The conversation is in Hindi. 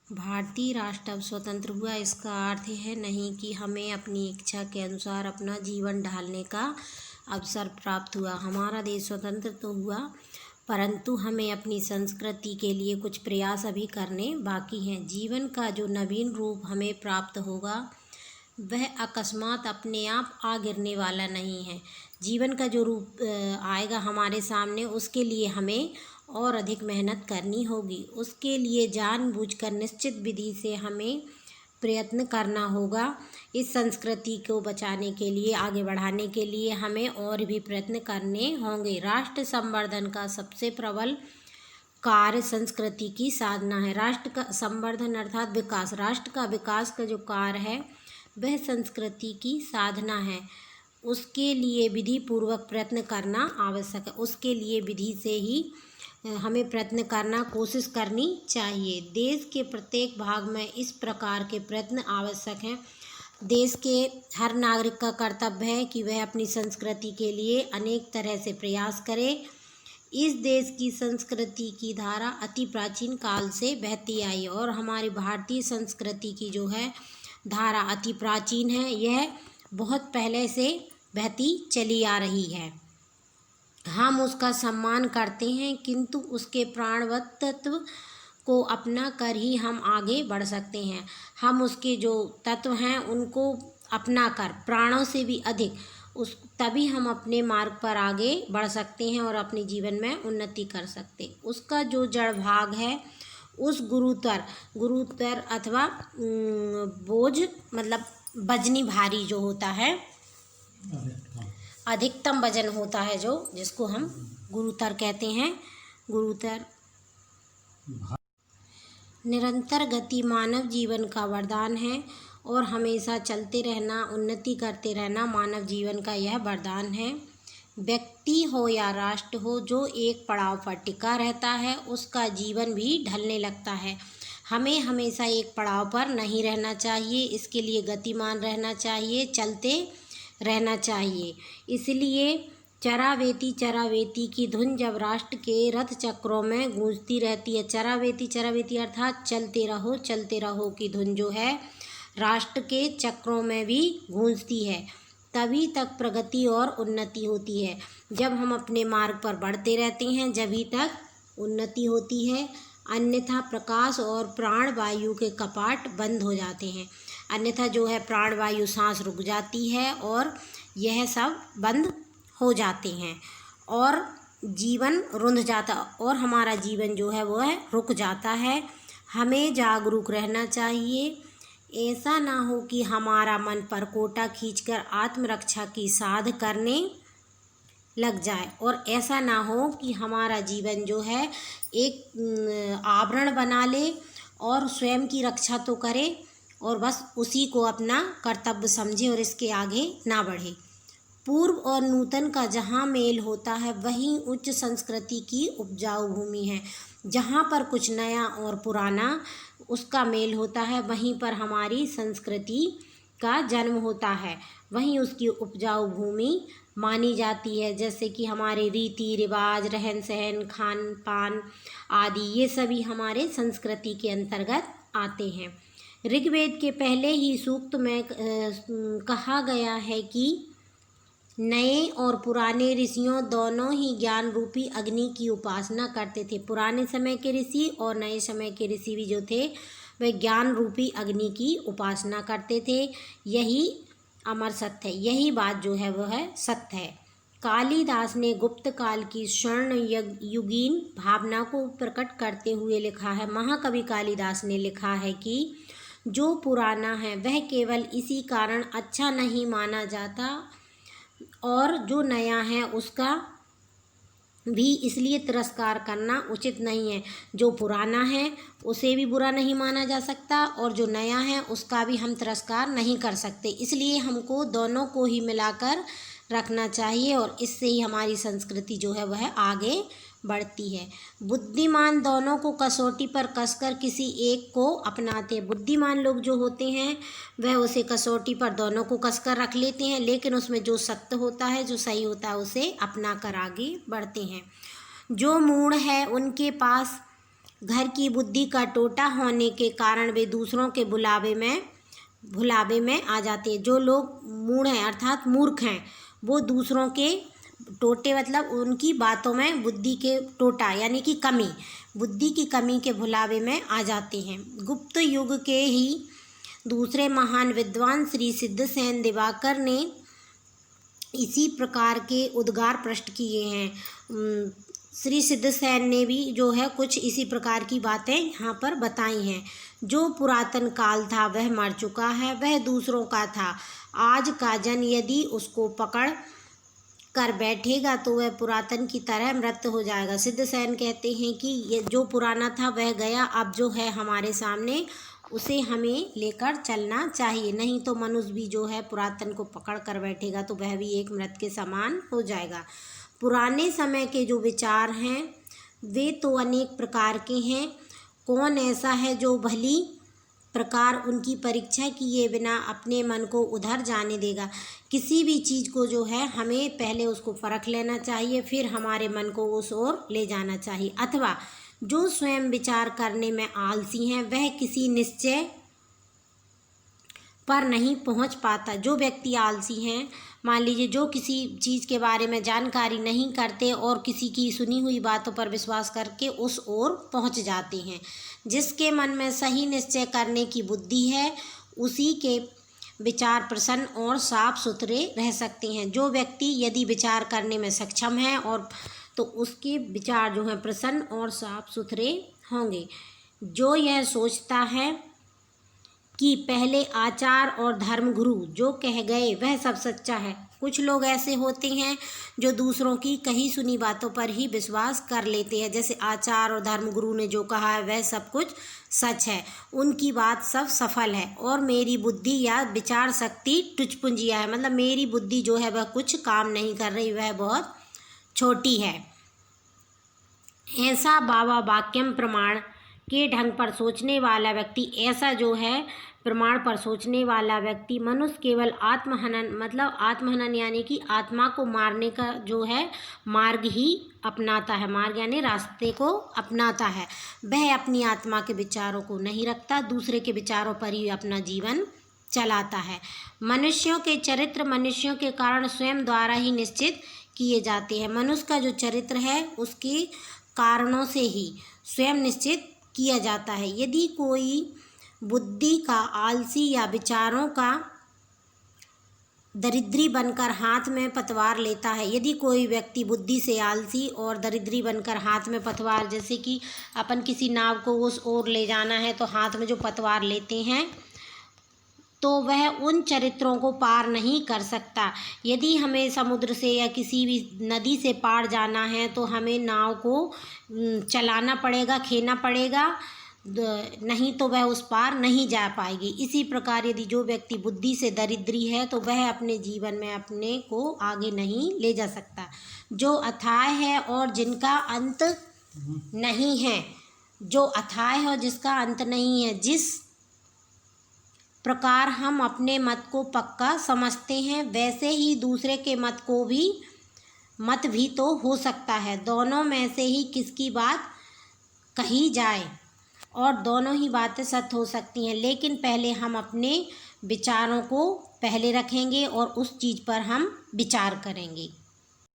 भारतीय राष्ट्र अब स्वतंत्र हुआ, इसका अर्थ है नहीं कि हमें अपनी इच्छा के अनुसार अपना जीवन ढालने का अवसर प्राप्त हुआ। हमारा देश स्वतंत्र तो हुआ, परंतु हमें अपनी संस्कृति के लिए कुछ प्रयास अभी करने बाकी हैं। जीवन का जो नवीन रूप हमें प्राप्त होगा वह अकस्मात अपने आप आ गिरने वाला नहीं है। जीवन का जो रूप आएगा हमारे सामने, उसके लिए हमें और अधिक मेहनत करनी होगी। उसके लिए जानबूझकर निश्चित विधि से हमें प्रयत्न करना होगा। इस संस्कृति को बचाने के लिए, आगे बढ़ाने के लिए हमें और भी प्रयत्न करने होंगे। राष्ट्र संवर्धन का सबसे प्रबल कार्य संस्कृति की साधना है। राष्ट्र का संवर्धन अर्थात विकास, राष्ट्र का विकास का जो कार्य है वह संस्कृति की साधना है। उसके लिए विधि पूर्वक प्रयत्न करना आवश्यक है। उसके लिए विधि से ही हमें प्रयत्न करना, कोशिश करनी चाहिए। देश के प्रत्येक भाग में इस प्रकार के प्रयत्न आवश्यक हैं। देश के हर नागरिक का कर्तव्य है कि वह अपनी संस्कृति के लिए अनेक तरह से प्रयास करे। इस देश की संस्कृति की धारा अति प्राचीन काल से बहती आई और हमारी भारतीय संस्कृति की जो है धारा अति प्राचीन है। यह बहुत पहले से बहती चली आ रही है। हम उसका सम्मान करते हैं, किंतु उसके प्राणवत तत्व को अपना कर ही हम आगे बढ़ सकते हैं। हम उसके जो तत्व हैं उनको अपना कर प्राणों से भी अधिक तभी हम अपने मार्ग पर आगे बढ़ सकते हैं और अपने जीवन में उन्नति कर सकते। उसका जो जड़ भाग है उस गुरुतर अथवा बोझ मतलब वजनी भारी जो होता है, अधिकतम वजन होता है जिसको हम गुरुतर कहते हैं। गुरुतर निरंतर गति मानव जीवन का वरदान है और हमेशा चलते रहना, उन्नति करते रहना मानव जीवन का यह वरदान है। व्यक्ति हो या राष्ट्र हो, जो एक पड़ाव पर टिका रहता है उसका जीवन भी ढलने लगता है। हमें हमेशा एक पड़ाव पर नहीं रहना चाहिए, इसके लिए गतिमान रहना चाहिए, चलते रहना चाहिए। इसलिए चरावेती चरावेती की धुन जब राष्ट्र के रथ चक्रों में गूंजती रहती है, चरावेती अर्थात चलते रहो की धुन जो है राष्ट्र के चक्रों में भी गूंजती है, तभी तक प्रगति और उन्नति होती है। जब हम अपने मार्ग पर बढ़ते रहते हैं जभी तक उन्नति होती है, अन्यथा प्रकाश और प्राण वायु के कपाट बंद हो जाते हैं। अन्यथा जो है प्राण वायु, सांस रुक जाती है और यह सब बंद हो जाते हैं और जीवन रुंध जाता और हमारा जीवन जो है वह रुक जाता है। हमें जागरूक रहना चाहिए। ऐसा ना हो कि हमारा मन परकोटा खींचकर आत्मरक्षा की साध करने लग जाए और ऐसा ना हो कि हमारा जीवन जो है एक आवरण बना ले और स्वयं की रक्षा तो करे और बस उसी को अपना कर्तव्य समझे और इसके आगे ना बढ़े। पूर्व और नूतन का जहाँ मेल होता है वहीं उच्च संस्कृति की उपजाऊ भूमि है। जहाँ पर कुछ नया और पुराना उसका मेल होता है वहीं पर हमारी संस्कृति का जन्म होता है, वहीं उसकी उपजाऊ भूमि मानी जाती है। जैसे कि हमारे रीति रिवाज, रहन सहन, खान पान आदि ये सभी हमारे संस्कृति के अंतर्गत आते हैं। ऋग्वेद के पहले ही सूक्त में कहा गया है कि नए और पुराने ऋषियों दोनों ही ज्ञान रूपी अग्नि की उपासना करते थे। पुराने समय के ऋषि और नए समय के ऋषि भी जो थे वे ज्ञान रूपी अग्नि की उपासना करते थे। यही अमर सत्य है, यही बात जो है वह है सत्य है। कालिदास ने गुप्त काल की स्वर्ण युगीन भावना को प्रकट करते हुए लिखा है। महाकवि कालिदास ने लिखा है कि जो पुराना है वह केवल इसी कारण अच्छा नहीं माना जाता और जो नया है उसका भी इसलिए तिरस्कार करना उचित नहीं है। जो पुराना है उसे भी बुरा नहीं माना जा सकता और जो नया है उसका भी हम तिरस्कार नहीं कर सकते। इसलिए हमको दोनों को ही मिलाकर रखना चाहिए और इससे ही हमारी संस्कृति जो है वह आगे बढ़ती है। बुद्धिमान दोनों को कसौटी पर कसकर किसी एक को अपनाते हैं। बुद्धिमान लोग जो होते हैं वह उसे कसौटी पर दोनों को कसकर रख लेते हैं, लेकिन उसमें जो सत्य होता है, जो सही होता है उसे अपना कर आगे बढ़ते हैं। जो मूढ़ है उनके पास घर की बुद्धि का टोटा होने के कारण वे दूसरों के भुलावे में आ जाते हैं। जो लोग मूढ़ हैं अर्थात मूर्ख हैं, वो दूसरों के टोटे मतलब उनकी बातों में बुद्धि के टोटा यानी कि कमी, बुद्धि की कमी के भुलावे में आ जाते हैं। गुप्त युग के ही दूसरे महान विद्वान श्री सिद्धसेन दिवाकर ने इसी प्रकार के उद्गार प्रश्न किए हैं। श्री सिद्धसेन ने भी जो है कुछ इसी प्रकार की बातें यहाँ पर बताई हैं। जो पुरातन काल था वह मर चुका है, वह दूसरों का था। आज का जन यदि उसको पकड़ कर बैठेगा तो वह पुरातन की तरह मृत हो जाएगा। सिद्धसेन कहते हैं कि ये जो पुराना था वह गया, अब जो है हमारे सामने उसे हमें लेकर चलना चाहिए, नहीं तो मनुष्य भी जो है पुरातन को पकड़ कर बैठेगा तो वह भी एक मृत के समान हो जाएगा। पुराने समय के जो विचार हैं वे तो अनेक प्रकार के हैं। कौन ऐसा है जो भली प्रकार उनकी परीक्षा किए बिना अपने मन को उधर जाने देगा। किसी भी चीज़ को जो है हमें पहले उसको परख लेना चाहिए, फिर हमारे मन को उस ओर ले जाना चाहिए। अथवा जो स्वयं विचार करने में आलसी हैं वह किसी निश्चय पर नहीं पहुंच पाता। जो व्यक्ति आलसी हैं, मान लीजिए जो किसी चीज़ के बारे में जानकारी नहीं करते और किसी की सुनी हुई बातों पर विश्वास करके उस ओर पहुंच जाते हैं। जिसके मन में सही निश्चय करने की बुद्धि है उसी के विचार प्रसन्न और साफ सुथरे रह सकते हैं। जो व्यक्ति यदि विचार करने में सक्षम है और तो उसके विचार जो हैं प्रसन्न और साफ सुथरे होंगे। जो यह सोचता है कि पहले आचार और धर्मगुरु जो कह गए वह सब सच्चा है। कुछ लोग ऐसे होते हैं जो दूसरों की कही सुनी बातों पर ही विश्वास कर लेते हैं, जैसे आचार और धर्मगुरु ने जो कहा है वह सब कुछ सच है, उनकी बात सब सफल है और मेरी बुद्धि या विचार शक्ति टुचपुंजिया है, मतलब मेरी बुद्धि जो है वह कुछ काम नहीं कर रही, वह बहुत छोटी है। ऐसा बाबा वाक्यम प्रमाण के ढंग पर सोचने वाला व्यक्ति, ऐसा जो है प्रमाण पर सोचने वाला व्यक्ति मनुष्य केवल आत्महनन मतलब आत्महनन यानी कि आत्मा को मारने का जो है मार्ग ही अपनाता है, मार्ग यानी रास्ते को अपनाता है। वह अपनी आत्मा के विचारों को नहीं रखता, दूसरे के विचारों पर ही अपना जीवन चलाता है। मनुष्यों के चरित्र मनुष्यों के कारण स्वयं द्वारा ही निश्चित किए जाते हैं। मनुष्य का जो चरित्र है उसके कारणों से ही स्वयं निश्चित किया जाता है। यदि कोई बुद्धि का आलसी या विचारों का दरिद्री बनकर हाथ में पतवार लेता है, यदि कोई व्यक्ति बुद्धि से आलसी और दरिद्री बनकर हाथ में पतवार, जैसे कि अपन किसी नाव को उस ओर ले जाना है तो हाथ में जो पतवार लेते हैं तो वह उन चरित्रों को पार नहीं कर सकता। यदि हमें समुद्र से या किसी भी नदी से पार जाना है तो हमें नाव को चलाना पड़ेगा, खेना पड़ेगा, नहीं तो वह उस पार नहीं जा पाएगी। इसी प्रकार यदि जो व्यक्ति बुद्धि से दरिद्री है तो वह अपने जीवन में अपने को आगे नहीं ले जा सकता। जो अथाह है और जिनका अंत नहीं है, जो अथाह है और जिसका अंत नहीं है, जिस प्रकार हम अपने मत को पक्का समझते हैं वैसे ही दूसरे के मत भी तो हो सकता है। दोनों में से ही किसकी बात कही जाए और दोनों ही बातें सत्य हो सकती हैं, लेकिन पहले हम अपने विचारों को पहले रखेंगे और उस चीज़ पर हम विचार करेंगे।